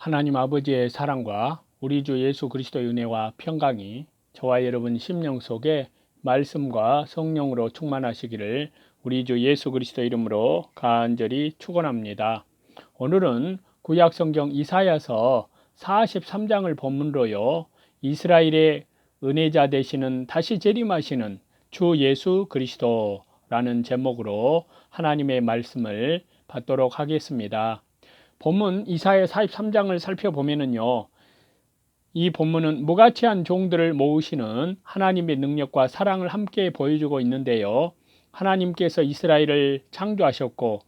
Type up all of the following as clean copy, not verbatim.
하나님 아버지의 사랑과 우리 주 예수 그리스도의 은혜와 평강이 저와 여러분 심령 속에 말씀과 성령으로 충만하시기를 우리 주 예수 그리스도 이름으로 간절히 축원합니다. 오늘은 구약 성경 이사야서 43장을 본문으로요. 이스라엘의 은혜자 되시는 다시 재림하시는 주 예수 그리스도라는 제목으로 하나님의 말씀을 받도록 하겠습니다. 본문 이사야 43장을 살펴보면은요. 이 본문은 무가치한 종들을 모으시는 하나님의 능력과 사랑을 함께 보여주고 있는데요. 하나님께서 이스라엘을 창조하셨고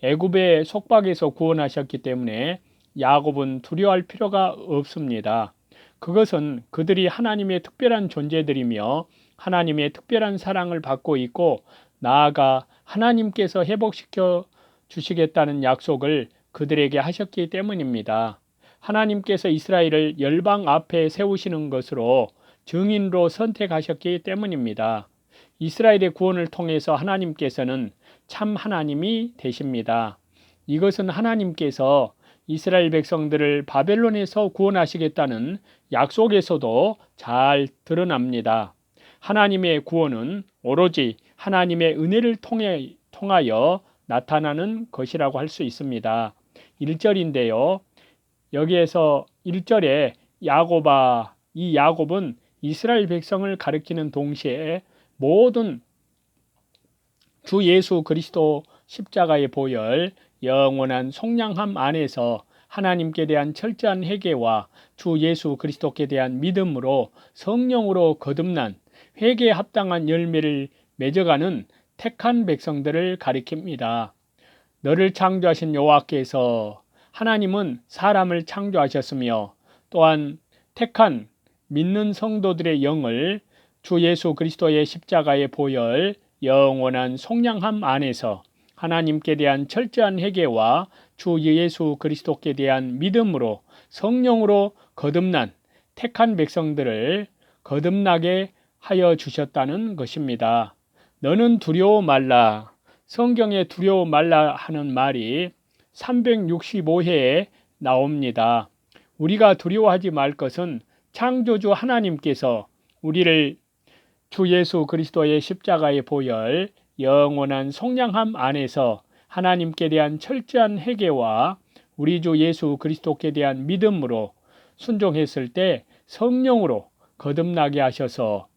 애굽의 속박에서 구원하셨기 때문에 야곱은 두려워할 필요가 없습니다. 그것은 그들이 하나님의 특별한 존재들이며 하나님의 특별한 사랑을 받고 있고 나아가 하나님께서 회복시켜 주시겠다는 약속을 그들에게 하셨기 때문입니다. 하나님께서 이스라엘을 열방 앞에 세우시는 것으로 증인으로 선택하셨기 때문입니다. 이스라엘의 구원을 통해서 하나님께서는 참 하나님이 되십니다. 이것은 하나님께서 이스라엘 백성들을 바벨론에서 구원하시겠다는 약속에서도 잘 드러납니다. 하나님의 구원은 오로지 하나님의 은혜를 통하여 나타나는 것이라고 할 수 있습니다. 1절인데요. 여기에서 1절에 야곱아, 이 야곱은 이스라엘 백성을 가리키는 동시에 모든 주 예수 그리스도 십자가의 보혈, 영원한 속량함 안에서 하나님께 대한 철저한 회개와 주 예수 그리스도께 대한 믿음으로 성령으로 거듭난 회개에 합당한 열매를 맺어가는 택한 백성들을 가리킵니다. 너를 창조하신 여호와께서 하나님은 사람을 창조하셨으며 또한 택한 믿는 성도들의 영을 주 예수 그리스도의 십자가의 보혈 영원한 속량함 안에서 하나님께 대한 철저한 회개와 주 예수 그리스도께 대한 믿음으로 성령으로 거듭난 택한 백성들을 거듭나게 하여 주셨다는 것입니다. 너는 두려워 말라. 성경에 두려워 말라 하는 말이 365회에 나옵니다. 우리가 두려워하지 말 것은 창조주 하나님께서 우리를 주 예수 그리스도의 십자가의 보혈, 영원한 속량함 안에서 하나님께 대한 철저한 회개와 우리 주 예수 그리스도께 대한 믿음으로 순종했을 때 성령으로 거듭나게 하셔서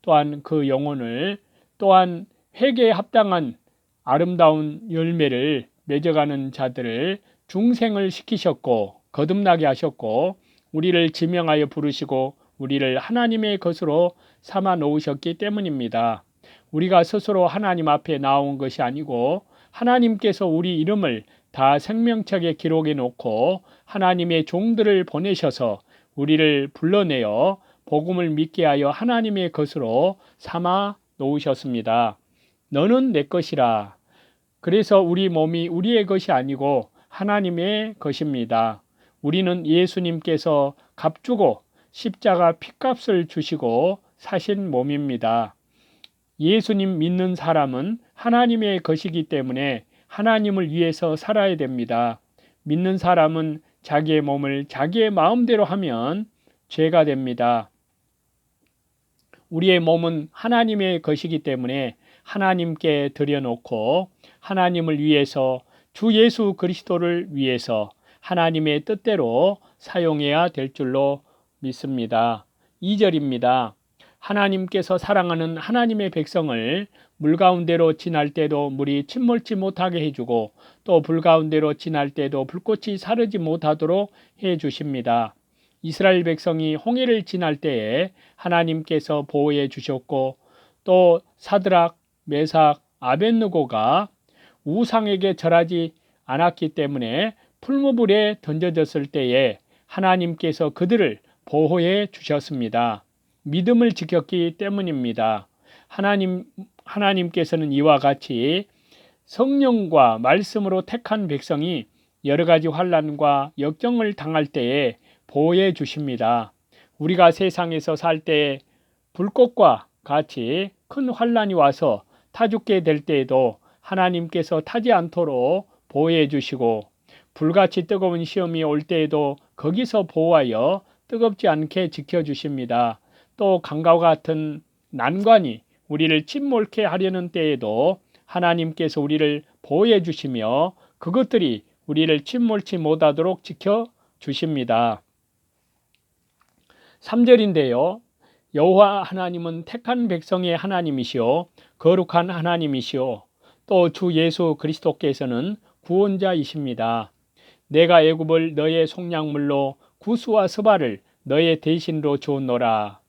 또한 그 영혼을 또한 회개에 합당한 아름다운 열매를 맺어가는 자들을 중생을 시키셨고 거듭나게 하셨고 우리를 지명하여 부르시고 우리를 하나님의 것으로 삼아 놓으셨기 때문입니다. 우리가 스스로 하나님 앞에 나온 것이 아니고 하나님께서 우리 이름을 다 생명책에 기록해 놓고 하나님의 종들을 보내셔서 우리를 불러내어 복음을 믿게 하여 하나님의 것으로 삼아 놓으셨습니다. 너는 내 것이라. 그래서 우리 몸이 우리의 것이 아니고 하나님의 것입니다. 우리는 예수님께서 값주고 십자가 핏값을 주시고 사신 몸입니다. 예수님 믿는 사람은 하나님의 것이기 때문에 하나님을 위해서 살아야 됩니다. 믿는 사람은 자기의 몸을 자기의 마음대로 하면 죄가 됩니다. 우리의 몸은 하나님의 것이기 때문에 하나님께 드려놓고 하나님을 위해서 주 예수 그리스도를 위해서 하나님의 뜻대로 사용해야 될 줄로 믿습니다. 2절입니다. 하나님께서 사랑하는 하나님의 백성을 물 가운데로 지날 때도 물이 침몰치 못하게 해주고 또 불 가운데로 지날 때도 불꽃이 사르지 못하도록 해주십니다. 이스라엘 백성이 홍해를 지날 때에 하나님께서 보호해 주셨고 또 사드락, 메삭, 아벳느고가 우상에게 절하지 않았기 때문에 풀무불에 던져졌을 때에 하나님께서 그들을 보호해 주셨습니다. 믿음을 지켰기 때문입니다. 하나님께서는 이와 같이 성령과 말씀으로 택한 백성이 여러 가지 환난과 역경을 당할 때에 보호해 주십니다. 우리가 세상에서 살 때에 불꽃과 같이 큰 환난이 와서 타 죽게 될 때에도 하나님께서 타지 않도록 보호해 주시고 불같이 뜨거운 시험이 올 때에도 거기서 보호하여 뜨겁지 않게 지켜주십니다. 또 강과 같은 난관이 우리를 침몰케 하려는 때에도 하나님께서 우리를 보호해 주시며 그것들이 우리를 침몰치 못하도록 지켜주십니다. 3절인데요. 여호와 하나님은 택한 백성의 하나님이시오 거룩한 하나님이시오 또 주 예수 그리스도께서는 구원자이십니다. 내가 애굽을 너의 속량물로 구스와 스바를 너의 대신으로 주었노라.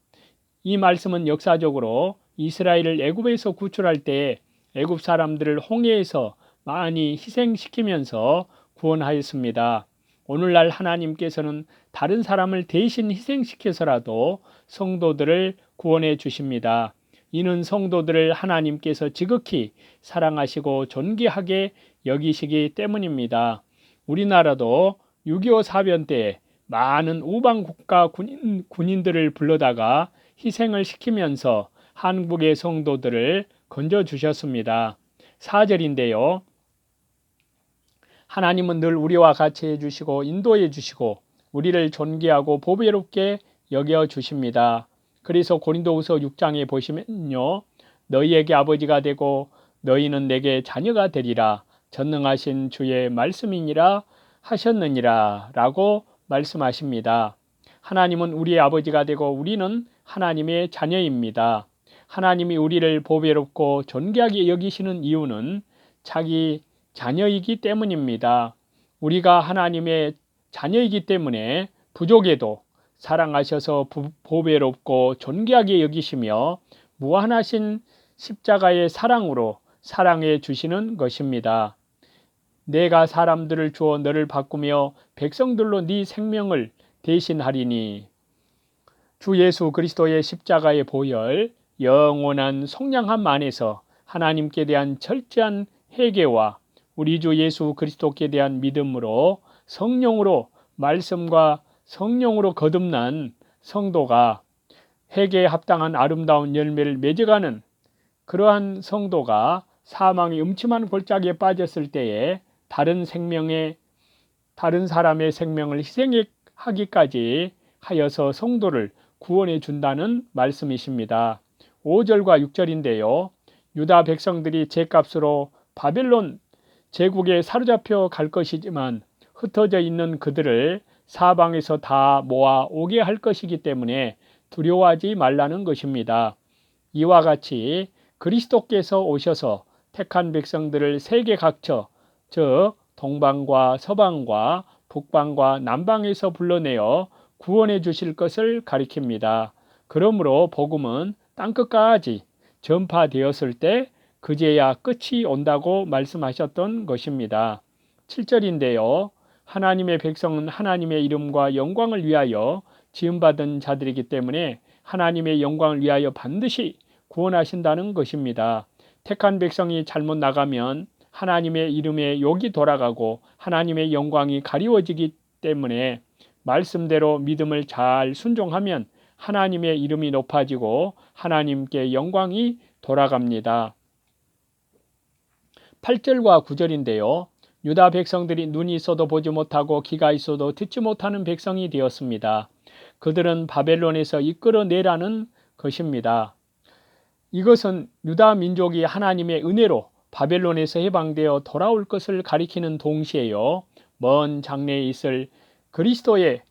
이 말씀은 역사적으로 이스라엘을 애굽에서 구출할 때 애굽 사람들을 홍해에서 많이 희생시키면서 구원하였습니다. 오늘날 하나님께서는 다른 사람을 대신 희생시켜서라도 성도들을 구원해 주십니다. 이는 성도들을 하나님께서 지극히 사랑하시고 존귀하게 여기시기 때문입니다. 우리나라도 6.25 사변 때 많은 우방 국가 군인들을 불러다가 희생을 시키면서 한국의 성도들을 건져주셨습니다. 4절인데요. 하나님은 늘 우리와 같이 해주시고 인도해 주시고 우리를 존귀하고 보배롭게 여겨주십니다. 그래서 고린도후서 6장에 보시면요. 너희에게 아버지가 되고 너희는 내게 자녀가 되리라. 전능하신 주의 말씀이니라 하셨느니라 라고 말씀하십니다. 하나님은 우리의 아버지가 되고 우리는 하나님의 자녀입니다. 하나님이 우리를 보배롭고 존귀하게 여기시는 이유는 자기 자녀이기 때문입니다. 우리가 하나님의 자녀이기 때문에 부족에도 사랑하셔서 보배롭고 존귀하게 여기시며 무한하신 십자가의 사랑으로 사랑해 주시는 것입니다. 내가 사람들을 주어 너를 바꾸며 백성들로 네 생명을 대신하리니 주 예수 그리스도의 십자가의 보혈 영원한 속량함 안에서 하나님께 대한 철저한 회개와 우리 주 예수 그리스도께 대한 믿음으로 성령으로 말씀과 성령으로 거듭난 성도가 회개에 합당한 아름다운 열매를 맺어가는 그러한 성도가 사망의 음침한 골짜기에 빠졌을 때에 다른 사람의 생명을 희생하기까지 하여서 성도를 구원해 준다는 말씀이십니다. 5절과 6절인데요. 유다 백성들이 죄값으로 바벨론 제국에 사로잡혀 갈 것이지만 흩어져 있는 그들을 사방에서 다 모아 오게 할 것이기 때문에 두려워하지 말라는 것입니다. 이와 같이 그리스도께서 오셔서 택한 백성들을 세계 각처 즉 동방과 서방과 북방과 남방에서 불러내어 구원해 주실 것을 가리킵니다. 그러므로 복음은 땅끝까지 전파되었을 때 그제야 끝이 온다고 말씀하셨던 것입니다. 7절인데요. 하나님의 백성은 하나님의 이름과 영광을 위하여 지음받은 자들이기 때문에 하나님의 영광을 위하여 반드시 구원하신다는 것입니다. 택한 백성이 잘못 나가면 하나님의 이름에 욕이 돌아가고 하나님의 영광이 가리워지기 때문에 말씀대로 믿음을 잘 순종하면 하나님의 이름이 높아지고 하나님께 영광이 돌아갑니다. 8절과 9절인데요. 유다 백성들이 눈이 있어도 보지 못하고 귀가 있어도 듣지 못하는 백성이 되었습니다. 그들은 바벨론에서 이끌어내라는 것입니다. 이것은 유다 민족이 하나님의 은혜로 바벨론에서 해방되어 돌아올 것을 가리키는 동시에요. 먼 장래에 있을 그리스도의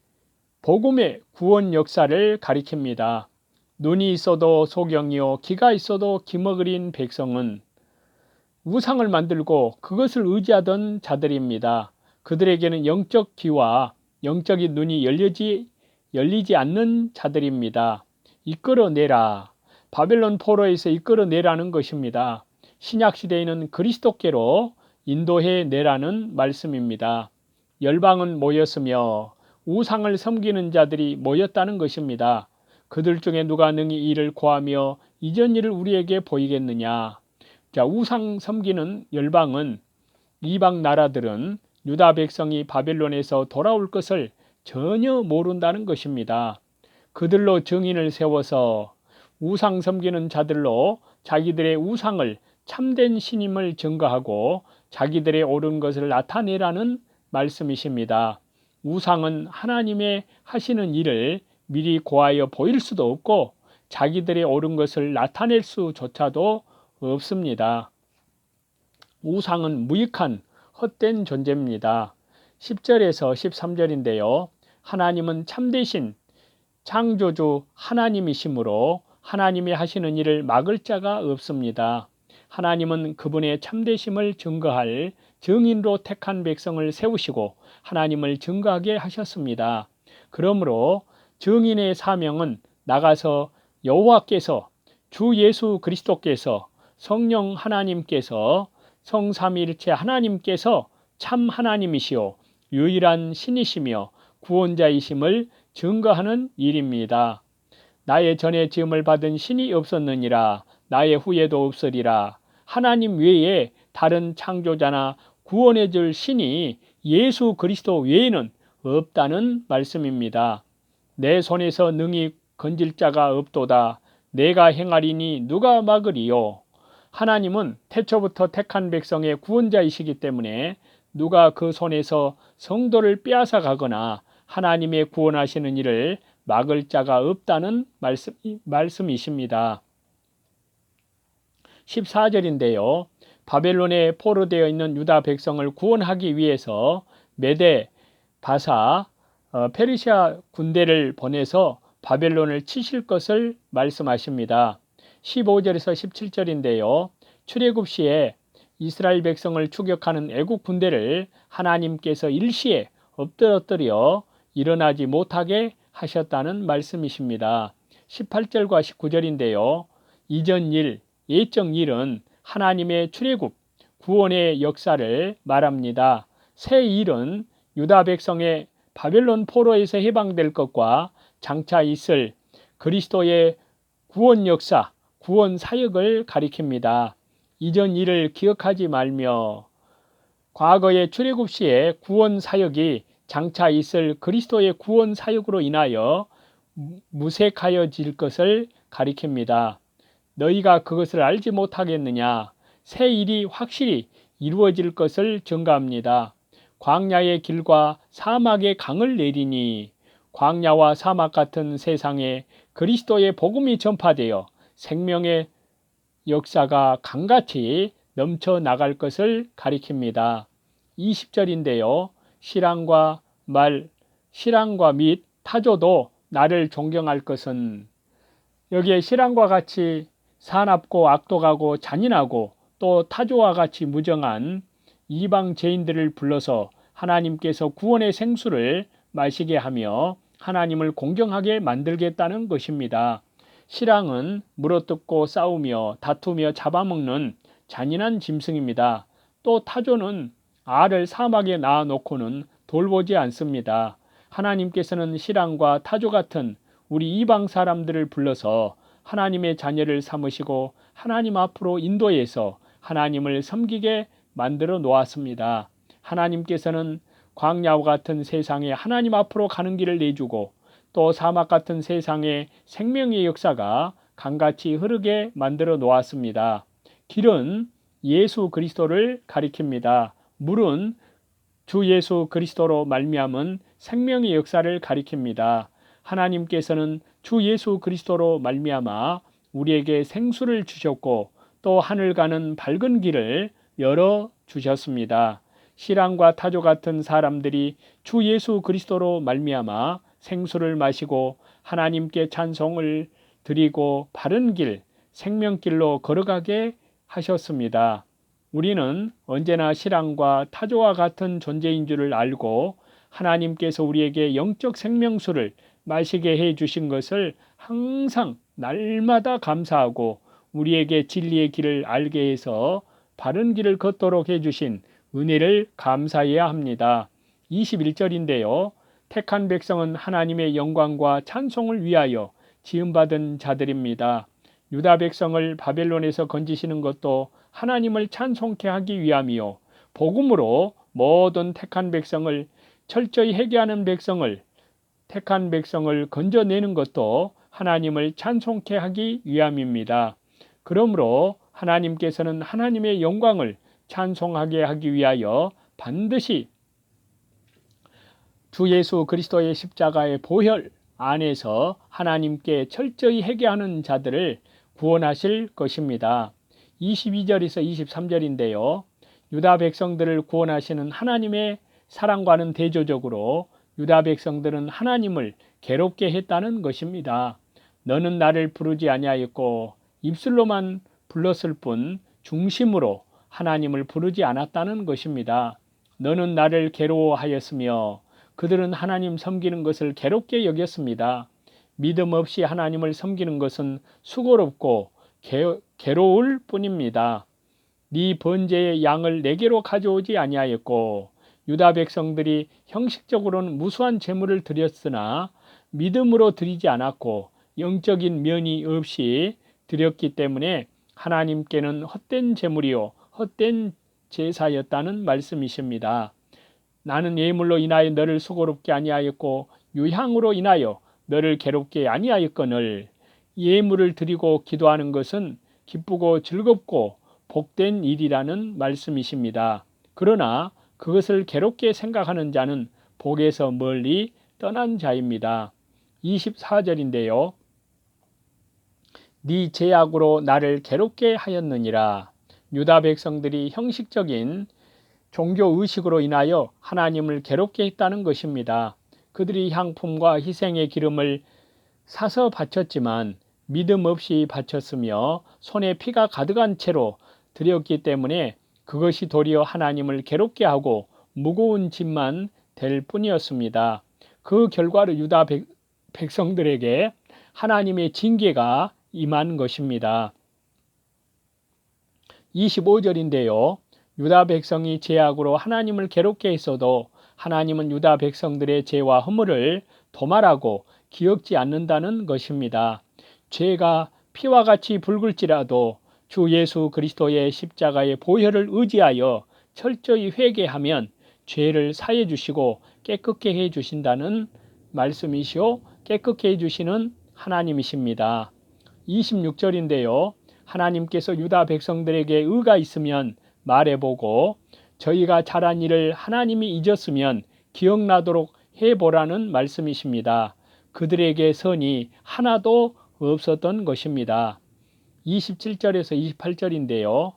복음의 구원 역사를 가리킵니다. 눈이 있어도 소경이요 귀가 있어도 기머그린 백성은 우상을 만들고 그것을 의지하던 자들입니다. 그들에게는 영적 귀와 영적인 눈이 열리지 않는 자들입니다. 이끌어내라. 바벨론 포로에서 이끌어내라는 것입니다. 신약시대에는 그리스도께로 인도해 내라는 말씀입니다. 열방은 모였으며 우상을 섬기는 자들이 모였다는 것입니다. 그들 중에 누가 능히 이를 고하며 이전 일을 우리에게 보이겠느냐. 자, 우상 섬기는 열방은 이방 나라들은 유다 백성이 바벨론에서 돌아올 것을 전혀 모른다는 것입니다. 그들로 증인을 세워서 우상 섬기는 자들로 자기들의 우상을 참된 신임을 증거하고 자기들의 옳은 것을 나타내라는 말씀이십니다. 우상은 하나님의 하시는 일을 미리 고하여 보일 수도 없고 자기들의 옳은 것을 나타낼 수조차도 없습니다. 우상은 무익한 헛된 존재입니다. 10절에서 13절인데요. 하나님은 참되신 창조주 하나님이시므로 하나님이 하시는 일을 막을 자가 없습니다. 하나님은 그분의 참되심을 증거할 증인으로 택한 백성을 세우시고 하나님을 증거하게 하셨습니다. 그러므로 증인의 사명은 나가서 여호와께서 주 예수 그리스도께서 성령 하나님께서 성삼위일체 하나님께서 참 하나님이시요 유일한 신이시며 구원자이심을 증거하는 일입니다. 나의 전에 지음을 받은 신이 없었느니라 나의 후에도 없으리라. 하나님 외에 다른 창조자나 구원해 줄 신이 예수 그리스도 외에는 없다는 말씀입니다. 내 손에서 능히 건질 자가 없도다. 내가 행하리니 누가 막으리요. 하나님은 태초부터 택한 백성의 구원자이시기 때문에 누가 그 손에서 성도를 빼앗아 가거나 하나님의 구원하시는 일을 막을 자가 없다는 말씀이십니다. 14절인데요. 바벨론에 포로되어 있는 유다 백성을 구원하기 위해서 메대, 바사, 페르시아 군대를 보내서 바벨론을 치실 것을 말씀하십니다. 15절에서 17절인데요. 출애굽 시에 이스라엘 백성을 추격하는 애국 군대를 하나님께서 일시에 엎드러뜨려 일어나지 못하게 하셨다는 말씀이십니다. 18절과 19절인데요. 이전 일, 예적 일은 하나님의 출애굽, 구원의 역사를 말합니다. 새 일은 유다 백성의 바벨론 포로에서 해방될 것과 장차 있을 그리스도의 구원 역사, 구원 사역을 가리킵니다. 이전 일을 기억하지 말며 과거의 출애굽 시에 구원 사역이 장차 있을 그리스도의 구원 사역으로 인하여 무색하여질 것을 가리킵니다. 너희가 그것을 알지 못하겠느냐? 새 일이 확실히 이루어질 것을 증가합니다. 광야의 길과 사막의 강을 내리니 광야와 사막 같은 세상에 그리스도의 복음이 전파되어 생명의 역사가 강같이 넘쳐나갈 것을 가리킵니다. 20절인데요. 신랑과 및 타조도 나를 존경할 것은 여기에 신랑과 같이 사납고 악독하고 잔인하고 또 타조와 같이 무정한 이방 죄인들을 불러서 하나님께서 구원의 생수를 마시게 하며 하나님을 공경하게 만들겠다는 것입니다. 신랑은 물어뜯고 싸우며 다투며 잡아먹는 잔인한 짐승입니다. 또 타조는 알을 사막에 낳아놓고는 돌보지 않습니다. 하나님께서는 신랑과 타조 같은 우리 이방 사람들을 불러서 하나님의 자녀를 삼으시고 하나님 앞으로 인도해서 하나님을 섬기게 만들어 놓았습니다. 하나님께서는 광야와 같은 세상에 하나님 앞으로 가는 길을 내주고 또 사막 같은 세상에 생명의 역사가 강같이 흐르게 만들어 놓았습니다. 길은 예수 그리스도를 가리킵니다. 물은 주 예수 그리스도로 말미암은 생명의 역사를 가리킵니다. 하나님께서는 주 예수 그리스도로 말미암아 우리에게 생수를 주셨고 또 하늘 가는 밝은 길을 열어 주셨습니다. 신랑과 타조 같은 사람들이 주 예수 그리스도로 말미암아 생수를 마시고 하나님께 찬송을 드리고 바른 길, 생명길로 걸어가게 하셨습니다. 우리는 언제나 신랑과 타조와 같은 존재인 줄을 알고 하나님께서 우리에게 영적 생명수를 마시게 해 주신 것을 항상 날마다 감사하고 우리에게 진리의 길을 알게 해서 바른 길을 걷도록 해 주신 은혜를 감사해야 합니다. 21절인데요. 택한 백성은 하나님의 영광과 찬송을 위하여 지음받은 자들입니다. 유다 백성을 바벨론에서 건지시는 것도 하나님을 찬송케 하기 위함이요. 복음으로 모든 택한 백성을 철저히 회개하는 택한 백성을 건져내는 것도 하나님을 찬송케 하기 위함입니다. 그러므로 하나님께서는 하나님의 영광을 찬송하게 하기 위하여 반드시 주 예수 그리스도의 십자가의 보혈 안에서 하나님께 철저히 회개하는 자들을 구원하실 것입니다. 22절에서 23절인데요. 유다 백성들을 구원하시는 하나님의 사랑과는 대조적으로 유다 백성들은 하나님을 괴롭게 했다는 것입니다. 너는 나를 부르지 아니하였고 입술로만 불렀을 뿐 중심으로 하나님을 부르지 않았다는 것입니다. 너는 나를 괴로워하였으며 그들은 하나님 섬기는 것을 괴롭게 여겼습니다. 믿음 없이 하나님을 섬기는 것은 수고롭고 괴로울 뿐입니다. 네 번제의 양을 내게로 가져오지 아니하였고 유다 백성들이 형식적으로는 무수한 제물을 드렸으나 믿음으로 드리지 않았고 영적인 면이 없이 드렸기 때문에 하나님께는 헛된 제물이요 헛된 제사였다는 말씀이십니다. 나는 예물로 인하여 너를 수고롭게 아니하였고 유향으로 인하여 너를 괴롭게 아니하였거늘. 예물을 드리고 기도하는 것은 기쁘고 즐겁고 복된 일이라는 말씀이십니다. 그러나 그것을 괴롭게 생각하는 자는 복에서 멀리 떠난 자입니다. 24절인데요. 네 죄악으로 나를 괴롭게 하였느니라. 유다 백성들이 형식적인 종교 의식으로 인하여 하나님을 괴롭게 했다는 것입니다. 그들이 향품과 희생의 기름을 사서 바쳤지만 믿음 없이 바쳤으며 손에 피가 가득한 채로 드렸기 때문에 그것이 도리어 하나님을 괴롭게 하고 무거운 짐만 될 뿐이었습니다. 그 결과로 유다 백성들에게 하나님의 징계가 임한 것입니다. 25절인데요. 유다 백성이 죄악으로 하나님을 괴롭게 했어도 하나님은 유다 백성들의 죄와 허물을 도말하고 기억지 않는다는 것입니다. 죄가 피와 같이 붉을지라도 주 예수 그리스도의 십자가의 보혈을 의지하여 철저히 회개하면 죄를 사해 주시고 깨끗게 해 주신다는 말씀이시오. 깨끗게 해 주시는 하나님이십니다. 26절인데요. 하나님께서 유다 백성들에게 의가 있으면 말해보고 저희가 잘한 일을 하나님이 잊었으면 기억나도록 해보라는 말씀이십니다. 그들에게 선이 하나도 없었던 것입니다. 27절에서 28절인데요.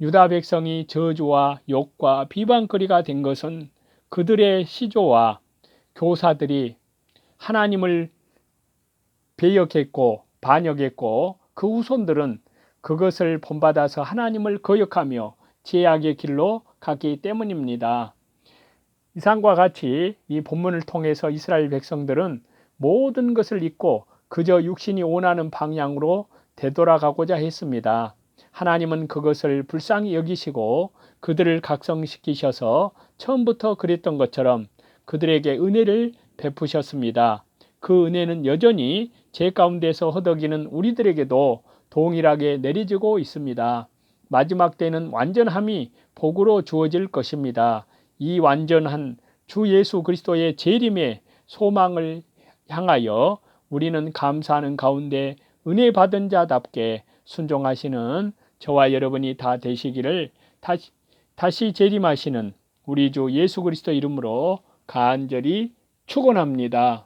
유다 백성이 저주와 욕과 비방거리가 된 것은 그들의 시조와 교사들이 하나님을 배역했고 반역했고 그 후손들은 그것을 본받아서 하나님을 거역하며 죄악의 길로 갔기 때문입니다. 이상과 같이 이 본문을 통해서 이스라엘 백성들은 모든 것을 잊고 그저 육신이 원하는 방향으로 되돌아가고자 했습니다. 하나님은 그것을 불쌍히 여기시고 그들을 각성시키셔서 처음부터 그랬던 것처럼 그들에게 은혜를 베푸셨습니다. 그 은혜는 여전히 죄 가운데서 허덕이는 우리들에게도 동일하게 내려지고 있습니다. 마지막 때는 완전함이 복으로 주어질 것입니다. 이 완전한 주 예수 그리스도의 재림의 소망을 향하여 우리는 감사하는 가운데 은혜 받은 자답게 순종하시는 저와 여러분이 다 되시기를 다시 재림하시는 우리 주 예수 그리스도 이름으로 간절히 축원합니다.